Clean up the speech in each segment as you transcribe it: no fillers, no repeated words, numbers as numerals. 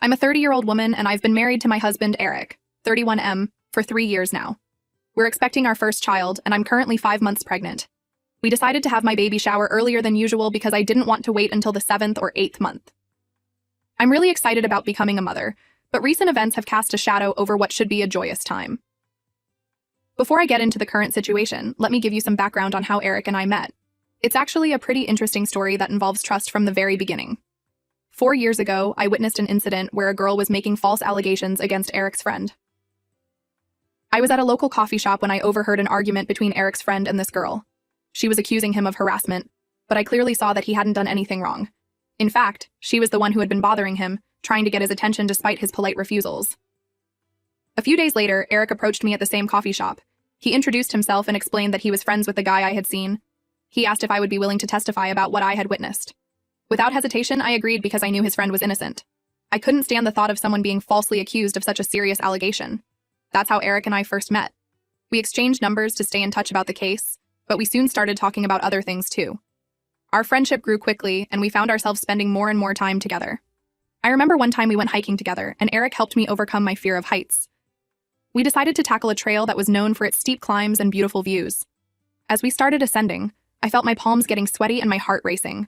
I'm a 30-year-old woman and I've been married to my husband, Eric, 31M, for 3 years now. We're expecting our first child and I'm currently 5 months pregnant. We decided to have my baby shower earlier than usual because I didn't want to wait until the 7th or 8th month. I'm really excited about becoming a mother, but recent events have cast a shadow over what should be a joyous time. Before I get into the current situation, let me give you some background on how Eric and I met. It's actually a pretty interesting story that involves trust from the very beginning. 4 years ago, I witnessed an incident where a girl was making false allegations against Eric's friend. I was at a local coffee shop when I overheard an argument between Eric's friend and this girl. She was accusing him of harassment, but I clearly saw that he hadn't done anything wrong. In fact, she was the one who had been bothering him, trying to get his attention despite his polite refusals. A few days later, Eric approached me at the same coffee shop. He introduced himself and explained that he was friends with the guy I had seen. He asked if I would be willing to testify about what I had witnessed. Without hesitation, I agreed because I knew his friend was innocent. I couldn't stand the thought of someone being falsely accused of such a serious allegation. That's how Eric and I first met. We exchanged numbers to stay in touch about the case, but we soon started talking about other things too. Our friendship grew quickly, and we found ourselves spending more and more time together. I remember one time we went hiking together, and Eric helped me overcome my fear of heights. We decided to tackle a trail that was known for its steep climbs and beautiful views. As we started ascending, I felt my palms getting sweaty and my heart racing.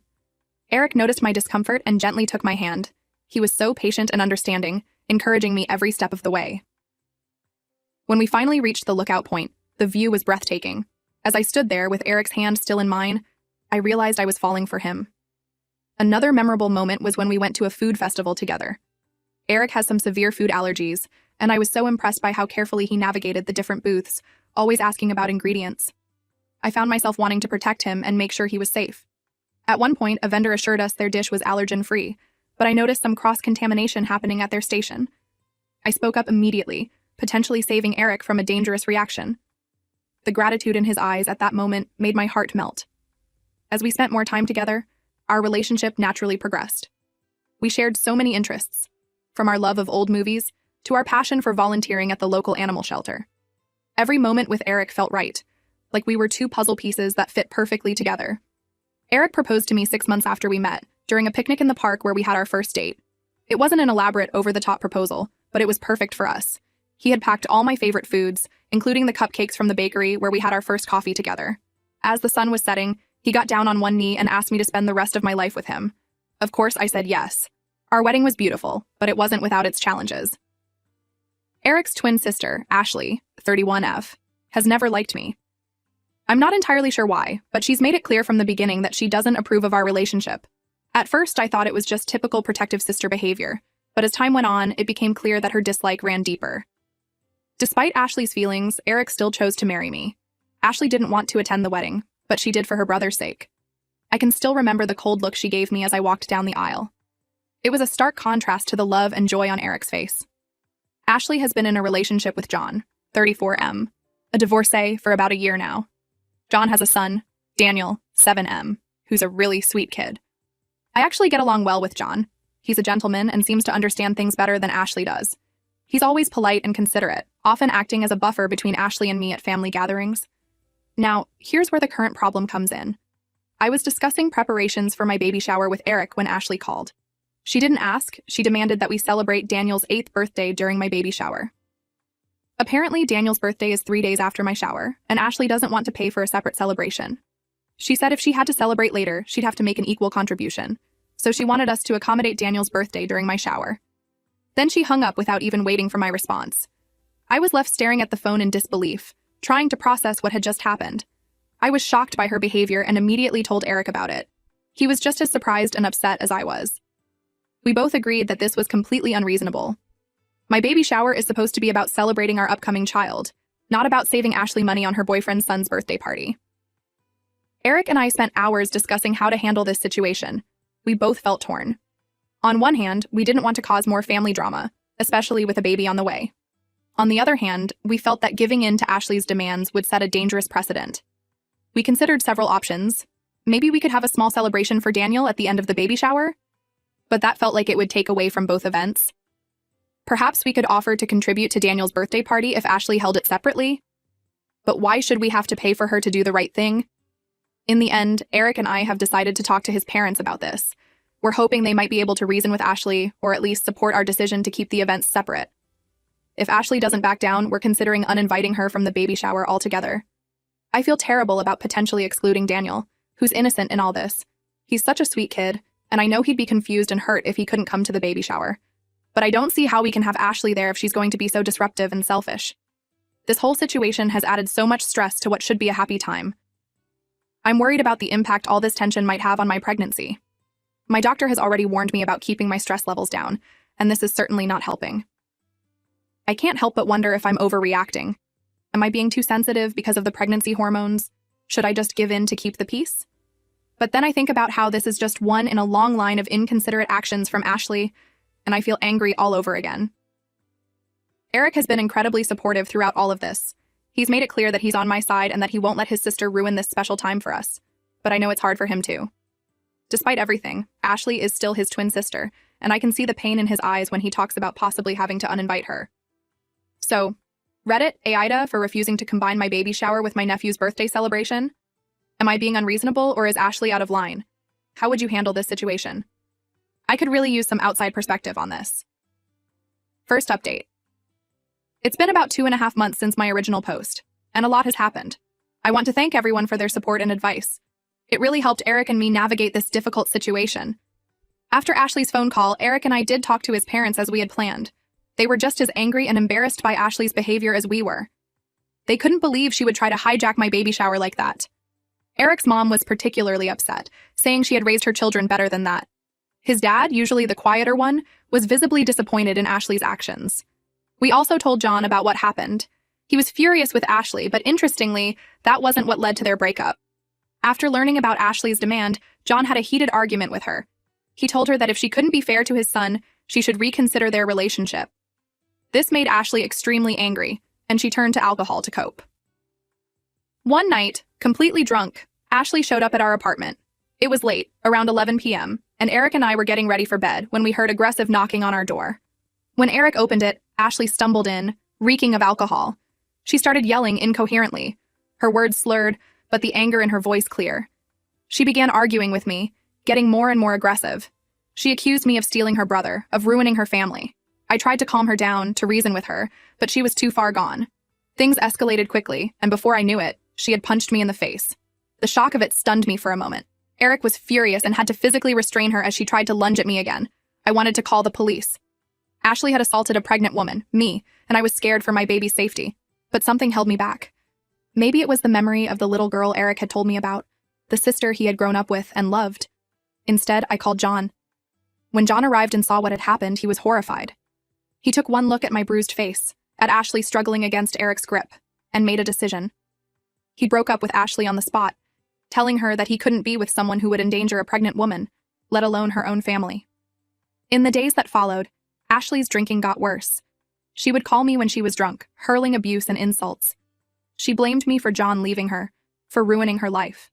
Eric noticed my discomfort and gently took my hand. He was so patient and understanding, encouraging me every step of the way. When we finally reached the lookout point, the view was breathtaking. As I stood there with Eric's hand still in mine, I realized I was falling for him. Another memorable moment was when we went to a food festival together. Eric has some severe food allergies, and I was so impressed by how carefully he navigated the different booths, always asking about ingredients. I found myself wanting to protect him and make sure he was safe. At one point, a vendor assured us their dish was allergen-free, but I noticed some cross-contamination happening at their station. I spoke up immediately, potentially saving Eric from a dangerous reaction. The gratitude in his eyes at that moment made my heart melt. As we spent more time together, our relationship naturally progressed. We shared so many interests, from our love of old movies to our passion for volunteering at the local animal shelter. Every moment with Eric felt right, like we were two puzzle pieces that fit perfectly together. Eric proposed to me 6 months after we met, during a picnic in the park where we had our first date. It wasn't an elaborate, over-the-top proposal, but it was perfect for us. He had packed all my favorite foods, including the cupcakes from the bakery where we had our first coffee together. As the sun was setting, he got down on one knee and asked me to spend the rest of my life with him. Of course, I said yes. Our wedding was beautiful, but it wasn't without its challenges. Eric's twin sister, Ashley, 31F, has never liked me. I'm not entirely sure why, but she's made it clear from the beginning that she doesn't approve of our relationship. At first, I thought it was just typical protective sister behavior, but as time went on, it became clear that her dislike ran deeper. Despite Ashley's feelings, Eric still chose to marry me. Ashley didn't want to attend the wedding, but she did for her brother's sake. I can still remember the cold look she gave me as I walked down the aisle. It was a stark contrast to the love and joy on Eric's face. Ashley has been in a relationship with John, 34M, a divorcee, for about a year now. John has a son, Daniel, 7M, who's a really sweet kid. I actually get along well with John. He's a gentleman and seems to understand things better than Ashley does. He's always polite and considerate, often acting as a buffer between Ashley and me at family gatherings. Now, here's where the current problem comes in. I was discussing preparations for my baby shower with Eric when Ashley called. She didn't ask, she demanded that we celebrate Daniel's 8th birthday during my baby shower. Apparently, Daniel's birthday is 3 days after my shower, and Ashley doesn't want to pay for a separate celebration. She said if she had to celebrate later, she'd have to make an equal contribution, so she wanted us to accommodate Daniel's birthday during my shower. Then she hung up without even waiting for my response. I was left staring at the phone in disbelief, trying to process what had just happened. I was shocked by her behavior and immediately told Eric about it. He was just as surprised and upset as I was. We both agreed that this was completely unreasonable. My baby shower is supposed to be about celebrating our upcoming child, not about saving Ashley money on her boyfriend's son's birthday party. Eric and I spent hours discussing how to handle this situation. We both felt torn. On one hand, we didn't want to cause more family drama, especially with a baby on the way. On the other hand, we felt that giving in to Ashley's demands would set a dangerous precedent. We considered several options. Maybe we could have a small celebration for Daniel at the end of the baby shower? But that felt like it would take away from both events. Perhaps we could offer to contribute to Daniel's birthday party if Ashley held it separately? But why should we have to pay for her to do the right thing? In the end, Eric and I have decided to talk to his parents about this. We're hoping they might be able to reason with Ashley or at least support our decision to keep the events separate. If Ashley doesn't back down, we're considering uninviting her from the baby shower altogether. I feel terrible about potentially excluding Daniel, who's innocent in all this. He's such a sweet kid, and I know he'd be confused and hurt if he couldn't come to the baby shower. But I don't see how we can have Ashley there if she's going to be so disruptive and selfish. This whole situation has added so much stress to what should be a happy time. I'm worried about the impact all this tension might have on my pregnancy. My doctor has already warned me about keeping my stress levels down, and this is certainly not helping. I can't help but wonder if I'm overreacting. Am I being too sensitive because of the pregnancy hormones? Should I just give in to keep the peace? But then I think about how this is just one in a long line of inconsiderate actions from Ashley, and I feel angry all over again. Eric has been incredibly supportive throughout all of this. He's made it clear that he's on my side and that he won't let his sister ruin this special time for us. But I know it's hard for him too. Despite everything, Ashley is still his twin sister, and I can see the pain in his eyes when he talks about possibly having to uninvite her. So, Reddit, Aida for refusing to combine my baby shower with my nephew's birthday celebration? Am I being unreasonable or is Ashley out of line? How would you handle this situation? I could really use some outside perspective on this. First update. It's been about 2.5 months since my original post, and a lot has happened. I want to thank everyone for their support and advice. It really helped Eric and me navigate this difficult situation. After Ashley's phone call, Eric and I did talk to his parents as we had planned. They were just as angry and embarrassed by Ashley's behavior as we were. They couldn't believe she would try to hijack my baby shower like that. Eric's mom was particularly upset, saying she had raised her children better than that. His dad, usually the quieter one, was visibly disappointed in Ashley's actions. We also told John about what happened. He was furious with Ashley, but interestingly, that wasn't what led to their breakup. After learning about Ashley's demand, John had a heated argument with her. He told her that if she couldn't be fair to his son, she should reconsider their relationship. This made Ashley extremely angry, and she turned to alcohol to cope. One night, completely drunk, Ashley showed up at our apartment. It was late, around 11 p.m., and Eric and I were getting ready for bed when we heard aggressive knocking on our door. When Eric opened it, Ashley stumbled in, reeking of alcohol. She started yelling incoherently, her words slurred, but the anger in her voice clear. She began arguing with me, getting more and more aggressive. She accused me of stealing her brother, of ruining her family. I tried to calm her down, to reason with her, but she was too far gone. Things escalated quickly, and before I knew it, she had punched me in the face. The shock of it stunned me for a moment. Eric was furious and had to physically restrain her as she tried to lunge at me again. I wanted to call the police. Ashley had assaulted a pregnant woman, me, and I was scared for my baby's safety. But something held me back. Maybe it was the memory of the little girl Eric had told me about, the sister he had grown up with and loved. Instead, I called John. When John arrived and saw what had happened, he was horrified. He took one look at my bruised face, at Ashley struggling against Eric's grip, and made a decision. He broke up with Ashley on the spot, telling her that he couldn't be with someone who would endanger a pregnant woman, let alone her own family. In the days that followed, Ashley's drinking got worse. She would call me when she was drunk, hurling abuse and insults. She blamed me for John leaving her, for ruining her life.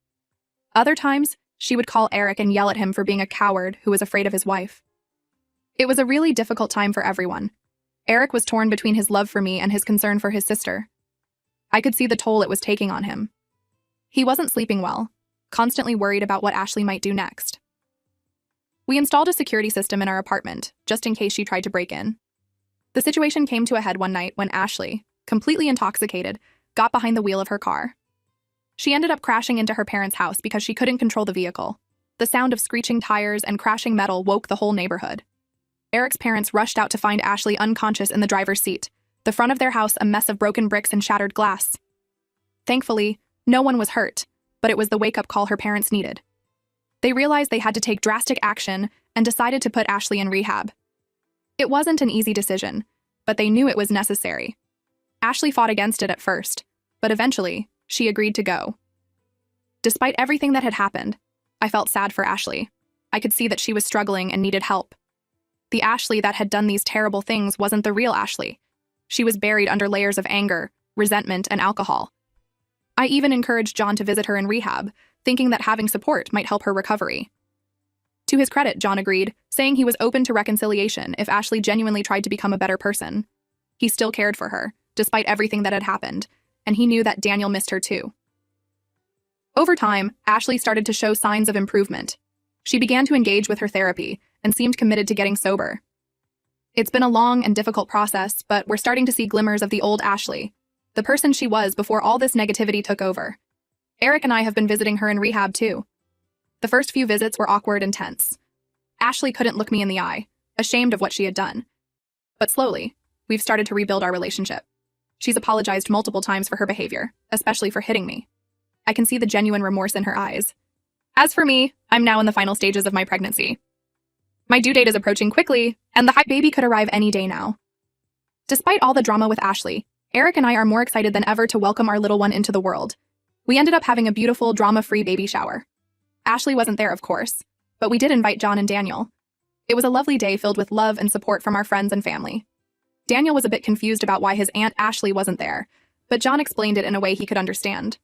Other times, she would call Eric and yell at him for being a coward who was afraid of his wife. It was a really difficult time for everyone. Eric was torn between his love for me and his concern for his sister. I could see the toll it was taking on him. He wasn't sleeping well, constantly worried about what Ashley might do next. We installed a security system in our apartment, just in case she tried to break in. The situation came to a head one night when Ashley, completely intoxicated, got behind the wheel of her car. She ended up crashing into her parents' house because she couldn't control the vehicle. The sound of screeching tires and crashing metal woke the whole neighborhood. Eric's parents rushed out to find Ashley unconscious in the driver's seat, the front of their house a mess of broken bricks and shattered glass. Thankfully, no one was hurt, but it was the wake-up call her parents needed. They realized they had to take drastic action and decided to put Ashley in rehab. It wasn't an easy decision, but they knew it was necessary. Ashley fought against it at first, but eventually, she agreed to go. Despite everything that had happened, I felt sad for Ashley. I could see that she was struggling and needed help. The Ashley that had done these terrible things wasn't the real Ashley. She was buried under layers of anger, resentment, and alcohol. I even encouraged John to visit her in rehab, thinking that having support might help her recovery. To his credit, John agreed, saying he was open to reconciliation if Ashley genuinely tried to become a better person. He still cared for her, despite everything that had happened, and he knew that Daniel missed her too. Over time, Ashley started to show signs of improvement. She began to engage with her therapy and seemed committed to getting sober. It's been a long and difficult process, but we're starting to see glimmers of the old Ashley, the person she was before all this negativity took over. Eric and I have been visiting her in rehab too. The first few visits were awkward and tense. Ashley couldn't look me in the eye, ashamed of what she had done. But slowly, we've started to rebuild our relationship. She's apologized multiple times for her behavior, especially for hitting me. I can see the genuine remorse in her eyes. As for me, I'm now in the final stages of my pregnancy. My due date is approaching quickly, and the baby could arrive any day now. Despite all the drama with Ashley, Eric and I are more excited than ever to welcome our little one into the world. We ended up having a beautiful, drama-free baby shower. Ashley wasn't there, of course, but we did invite John and Daniel. It was a lovely day filled with love and support from our friends and family. Daniel was a bit confused about why his aunt Ashley wasn't there, but John explained it in a way he could understand.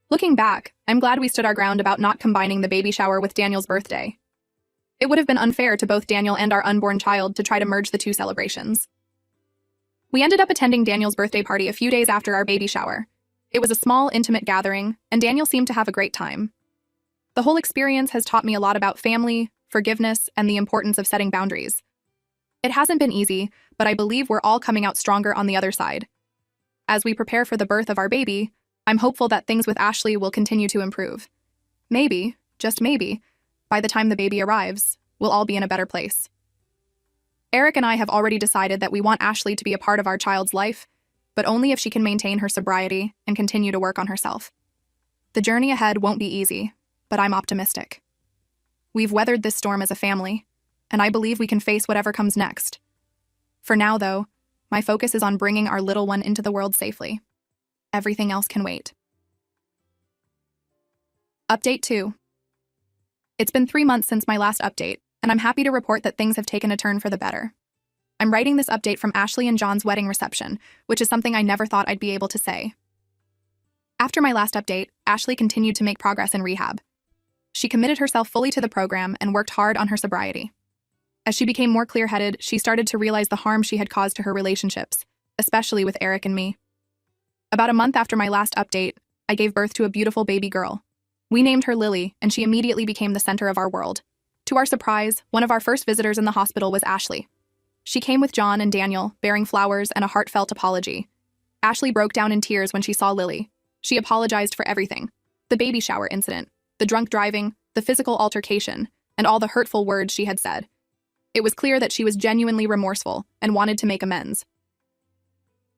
Looking back, I'm glad we stood our ground about not combining the baby shower with Daniel's birthday. It would have been unfair to both Daniel and our unborn child to try to merge the two celebrations. We ended up attending Daniel's birthday party a few days after our baby shower. It was a small, intimate gathering, and Daniel seemed to have a great time. The whole experience has taught me a lot about family, forgiveness, and the importance of setting boundaries. It hasn't been easy, but I believe we're all coming out stronger on the other side. As we prepare for the birth of our baby, I'm hopeful that things with Ashley will continue to improve. Maybe, just maybe, by the time the baby arrives, we'll all be in a better place. Eric and I have already decided that we want Ashley to be a part of our child's life, but only if she can maintain her sobriety and continue to work on herself. The journey ahead won't be easy, but I'm optimistic. We've weathered this storm as a family, and I believe we can face whatever comes next. For now, though, my focus is on bringing our little one into the world safely. Everything else can wait. Update 2. It's been 3 months since my last update, and I'm happy to report that things have taken a turn for the better. I'm writing this update from Ashley and John's wedding reception, which is something I never thought I'd be able to say. After my last update, Ashley continued to make progress in rehab. She committed herself fully to the program and worked hard on her sobriety. As she became more clear-headed, she started to realize the harm she had caused to her relationships, especially with Eric and me. About a month after my last update, I gave birth to a beautiful baby girl. We named her Lily, and she immediately became the center of our world. To our surprise, one of our first visitors in the hospital was Ashley. She came with John and Daniel, bearing flowers and a heartfelt apology. Ashley broke down in tears when she saw Lily. She apologized for everything: the baby shower incident, the drunk driving, the physical altercation, and all the hurtful words she had said. It was clear that she was genuinely remorseful and wanted to make amends.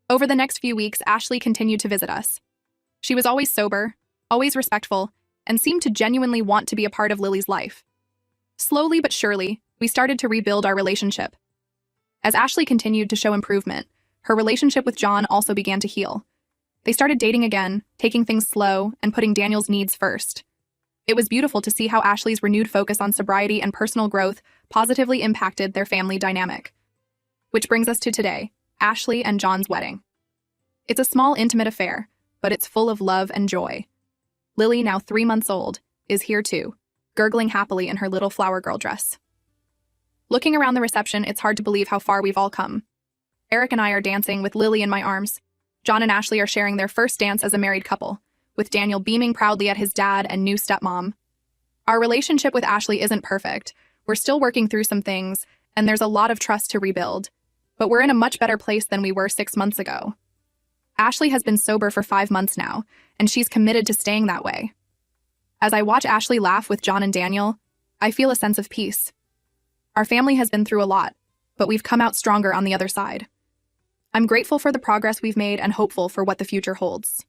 Over the next few weeks, Ashley continued to visit us. She was always sober, always respectful, and seemed to genuinely want to be a part of Lily's life. Slowly but surely, we started to rebuild our relationship. As Ashley continued to show improvement, her relationship with John also began to heal. They started dating again, taking things slow and putting Daniel's needs first. It was beautiful to see how Ashley's renewed focus on sobriety and personal growth positively impacted their family dynamic. Which brings us to today, Ashley and John's wedding. It's a small, intimate affair, but it's full of love and joy. Lily, now 3 months old, is here too, gurgling happily in her little flower girl dress. Looking around the reception, it's hard to believe how far we've all come. Eric and I are dancing with Lily in my arms. John and Ashley are sharing their first dance as a married couple, with Daniel beaming proudly at his dad and new stepmom. Our relationship with Ashley isn't perfect. We're still working through some things, and there's a lot of trust to rebuild. But we're in a much better place than we were 6 months ago. Ashley has been sober for 5 months now, and she's committed to staying that way. As I watch Ashley laugh with John and Daniel, I feel a sense of peace. Our family has been through a lot, but we've come out stronger on the other side. I'm grateful for the progress we've made and hopeful for what the future holds.